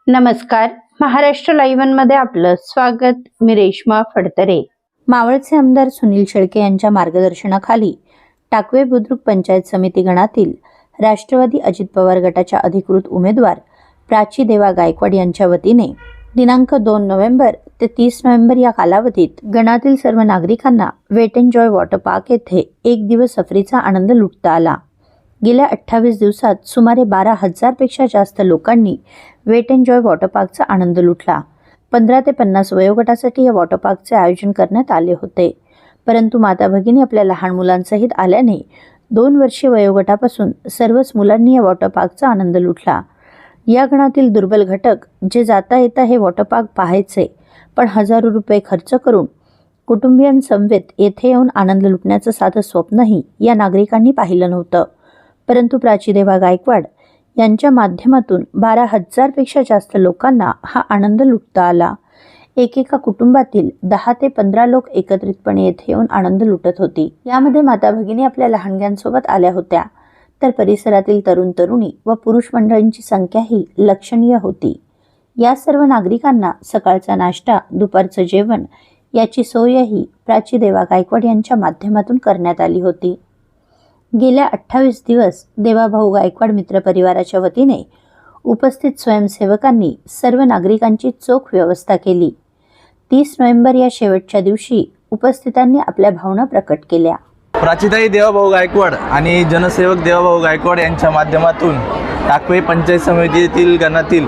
नमस्कार, महाराष्ट्र लाईव्ह मध्ये आपलं स्वागत. मी रेश्मा फडतरे. मावळचे आमदार सुनील शेळके यांच्या मार्गदर्शनाखाली टाकवे बुद्रुक पंचायत समिती गणातील राष्ट्रवादी अजित पवार गटाच्या अधिकृत उमेदवार प्राची देवा गायकवाड यांच्या वतीने दिनांक 2 नोव्हेंबर ते 30 नोव्हेंबर या कालावधीत गणातील सर्व नागरिकांना Wet and Joy Water Park येथे एक दिवस सफरीचा आनंद लुटता आला. गेल्या 28 दिवसात सुमारे 12,000 पेक्षा जास्त लोकांनी वेट एन्ड जॉय वॉटर पार्कचा आनंद लुटला. 15 ते 50 वयोगटासाठी या वॉटर पार्कचे आयोजन करण्यात आले होते, परंतु माता भगिनी आपल्या लहान मुलांसहित आल्याने 2 वर्षीय वयोगटापासून सर्वच मुलांनी या वॉटर पार्कचा आनंद लुटला. या गणातील दुर्बल घटक जे जाता येता हे वॉटर पार्क पाहायचे, पण हजारो रुपये खर्च करून कुटुंबियांसमवेत येथे येऊन आनंद लुटण्याचं साधं स्वप्नही या नागरिकांनी पाहिलं नव्हतं. परंतु प्राची देवा गायकवाड यांच्या माध्यमातून 12,000 पेक्षा जास्त लोकांना हा आनंद लुटता आला. एकेका कुटुंबातील 10 ते 15 लोक एकत्रितपणे येथे येऊन आनंद लुटत होती. यामध्ये माता भगिनी आपल्या लहानग्यांसोबत आल्या होत्या, तर परिसरातील तरुण तरुणी व पुरुष मंडळींची संख्याही लक्षणीय होती. या सर्व नागरिकांना सकाळचा नाश्ता, दुपारचं जेवण याची सोयही प्राची देवा गायकवाड यांच्या माध्यमातून करण्यात आली होती. गेल्या 28 दिवस देवाभाऊ गायकवाड मित्र परिवाराच्या वतीने उपस्थित स्वयंसेवकांनी सर्व नागरिकांची चोख व्यवस्था केली. 30 नोव्हेंबर या शेवटच्या दिवशी उपस्थितांनी आपल्या भावना प्रकट केल्या. प्राचीताई देवाभाऊ गायकवाड आणि जनसेवक देवाभाऊ गायकवाड यांच्या माध्यमातून टाकवे पंचायत समितीतील गणातील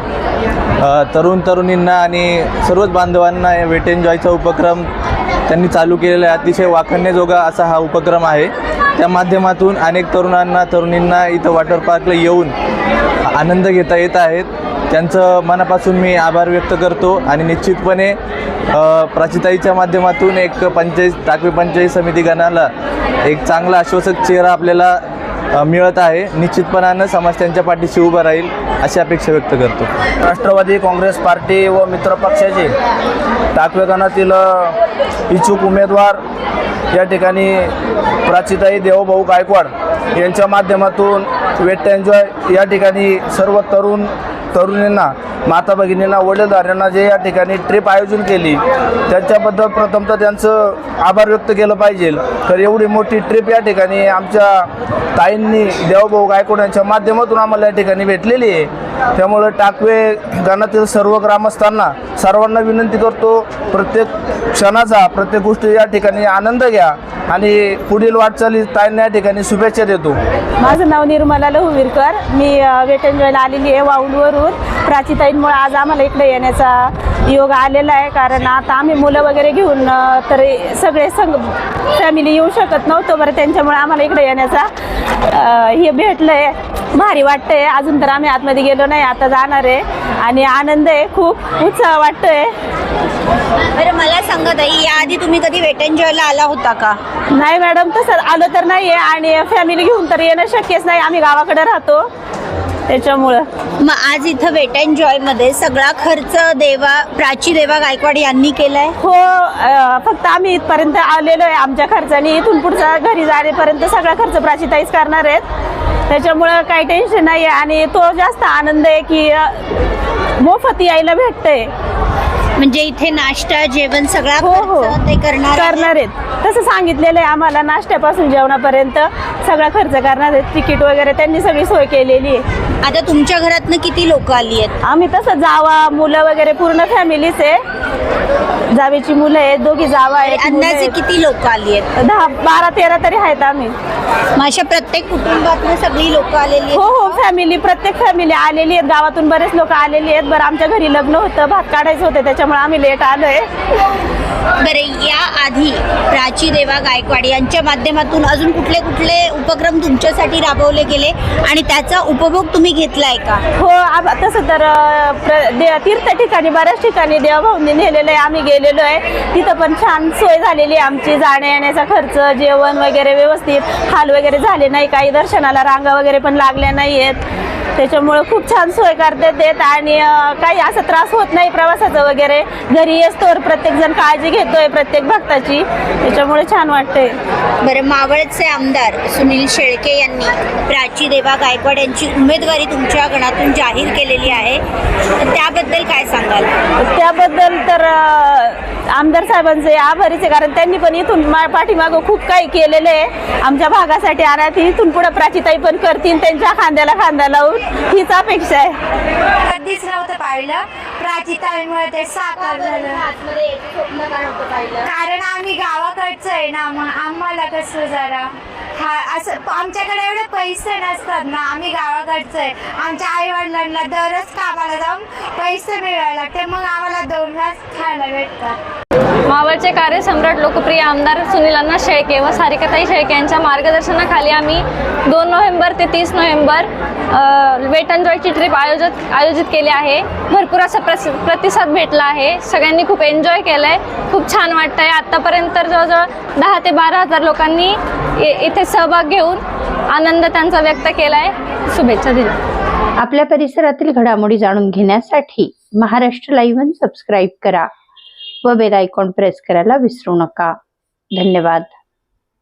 तरुण तरुणींना आणि सर्वच बांधवांना वेट एन्ड जॉयचा उपक्रम त्यांनी चालू केलेला आहे. अतिशय वाखाणण्याजोगा असा हा उपक्रम आहे. त्या माध्यमातून अनेक तरुणींना इथं वॉटर पार्कला येऊन आनंद घेता येत आहेत. त्यांचं मनापासून मी आभार व्यक्त करतो आणि निश्चितपणे प्राचीताईच्या माध्यमातून एक टाकवे पंचायत समिती गणाला एक चांगला आश्वासक चेहरा आपल्याला मिळत आहे. निश्चितपणानं समाज त्यांच्या पाठीशी उभा राहील अशी अपेक्षा व्यक्त करतो. राष्ट्रवादी काँग्रेस पार्टी व मित्र पक्षाचे टाकवे गणातील इच्छुक उमेदवार या ठिकाणी प्राचीताई देवभाऊ गायकवाड यांच्या माध्यमातून वेट एन्ड जॉय या ठिकाणी सर्व तरुणींना, माता भगिनींना, वडीलधाऱ्यांना जे या ठिकाणी ट्रिप आयोजन केली त्याच्याबद्दल प्रथमतः त्यांचं आभार व्यक्त केलं पाहिजे. तर एवढी मोठी ट्रिप या ठिकाणी आमच्या ताईंनी देवभाऊ गायकवाड यांच्या माध्यमातून आम्हाला या ठिकाणी भेटलेली आहे. त्यामुळे टाकवे गणातील सर्व ग्रामस्थांना सर्वांना विनंती करतो, प्रत्येक क्षणाचा, प्रत्येक गोष्टी या ठिकाणी आनंद घ्या आणि पुढील वाटचाली ताईंना या ठिकाणी शुभेच्छा देतो. माझं नाव निर्मला लहुवीरकर. मी वेट एन्ड जॉयला आलेली आहे वाऊंडवरून. प्राचीताईंमुळे आज आम्हाला इकडे येण्याचा योग आलेला आहे, कारण आता आम्ही मुलं वगैरे घेऊन तर सगळे फॅमिली येऊ शकत नव्हतो. बरं, त्यांच्यामुळे आम्हाला इकडे येण्याचा हे भेटलं आहे. भारी वाटतं आहे. अजून तर आम्ही आतमध्ये गेलो नाही, आता जाणार आहे आणि आनंद आहे, खूप उत्साह वाटतोय. बरं, मला सांगा ताई, याआधी तुम्ही कधी वेट एन्ड जॉयला आला होता का? नाही मॅडम, तसं आलो तर नाही आहे आणि फॅमिली घेऊन तर येणं शक्यच नाही. आम्ही गावाकडे राहतो त्याच्यामुळं. मग आज इथं वेट एन्ड जॉयमध्ये सगळा खर्च प्राची देवा गायकवाड यांनी केलाय? हो, फक्त आम्ही इथपर्यंत आलेलो आहे आमच्या खर्चाने. इथून पुढचा घरी जाण्यापर्यंत सगळा खर्च प्राचीताईच करणार आहेत. त्याच्यामुळं काही टेन्शन नाही आहे आणि तो जास्त आनंद आहे की मोफत यायला भेटतंय. म्हणजे इथे नाश्ता, जेवण सगळा हो ते करणार आहेत. तसं सांगितलेलं आहे आम्हाला, नाश्त्यापासून जेवणापर्यंत सगळा खर्च करणार आहेत. तिकीट वगैरे त्यांनी सगळी सोय केलेली आहे. आता तुमच्या घरातनं किती लोक आली आहेत? आम्ही तसं जावा, मुलं वगैरे पूर्ण फॅमिलीच आहे. जावेची मुलं आहेत, 2 जावा आहेत. अंदाजे किती लोक आली आहेत? 10, 12, 13 तरी आहेत आम्ही. मग अशा प्रत्येक कुटुंबातनं सगळी लोक आलेली? हो, फॅमिली, प्रत्येक फॅमिली आलेली आहेत. गावातून बरेच लोक आलेली आहेत. बरं, आमच्या घरी लग्न होतं, भात काढायचं होतं, त्याच्यामुळे आम्ही लेट आलोय. बरं, या आधी प्राची देवा गायकवाड यांच्या माध्यमातून अजून कुठले उपक्रम तुमच्यासाठी राबवले गेले आणि त्याचा उपभोग तुम्ही घेतलाय का? हो, तसं तर तीर्थ ठिकाणी, बऱ्याच ठिकाणी देवभाऊंनी नेलेलं आहे. आम्ही गेलेलो आहे, तिथं पण छान सोय झालेली आहे आमची. जाण्या येण्याचा खर्च, जेवण वगैरे व्यवस्थित, हाल वगैरे झाले नाही, काही दर्शनाला रांगा वगैरे पण लागल्या नाही आहेत. त्याच्यामुळे खूप छान सोय करतात आणि काही असा त्रास होत नाही प्रवासाचं वगैरे. घरी येतोवर प्रत्येक जण काळजी घेतोय प्रत्येक भक्ताची, त्याच्यामुळे छान वाटतंय. बरं, मावळचे आमदार सुनील शेळके यांनी प्राची देवा गायकवाड यांची उमेदवारी तुमच्या गणातून जाहीर केलेली आहे, त्याबद्दल सांगाल? त्याबद्दल तर आमदार साहेबांचे आभारीच आहे, कारण त्यांनी पण इथून पाठीमागं खूप काही केलेलं आहे आमच्या भागासाठी. आणि इथून पुढे प्राचीताई पण करतील, त्यांच्या खांद्याला खांदा लावून, हीच अपेक्षा आहे. कधीच नव्हतं पाहिलं, प्राचीताईमुळे ते साकार झालं. कारण आम्ही गावाकडचं आहे ना, मग आम्हाला कसं जरा असं आमच्याकडे एवढे पैसे नसतात ना, आम्ही गावाकडचं आहे. आमच्या आई वडिलांना दररोज कामाला जाऊन पैसे मिळवायला लागते, मग आम्हाला 2 घास खायला भेटतात. मावळचे कार्यसम्राट लोकप्रिय आमदार सुनील अण्णा शेळके व सारिकाताई शेळके यांच्या मार्गदर्शनाखाली आम्ही 2 नोव्हेंबर ते 30 नोव्हेंबर वेट एन्ड जॉयची ट्रिप आयोजित केली आहे. भरपूर असा प्रतिसाद भेटला आहे. सगळ्यांनी खूप एन्जॉय केलं आहे. खूप छान वाटतं आहे. आत्तापर्यंत जवळजवळ 10 ते 12,000 लोकांनी इथे सहभाग घेऊन आनंद त्यांचा व्यक्त केला आहे. शुभेच्छा दिल्या. आपल्या परिसरातील घडामोडी जाणून घेण्यासाठी महाराष्ट्र लाईव्ह सबस्क्राईब करा व बेल आयकॉन प्रेस करायला विसरू नका. धन्यवाद.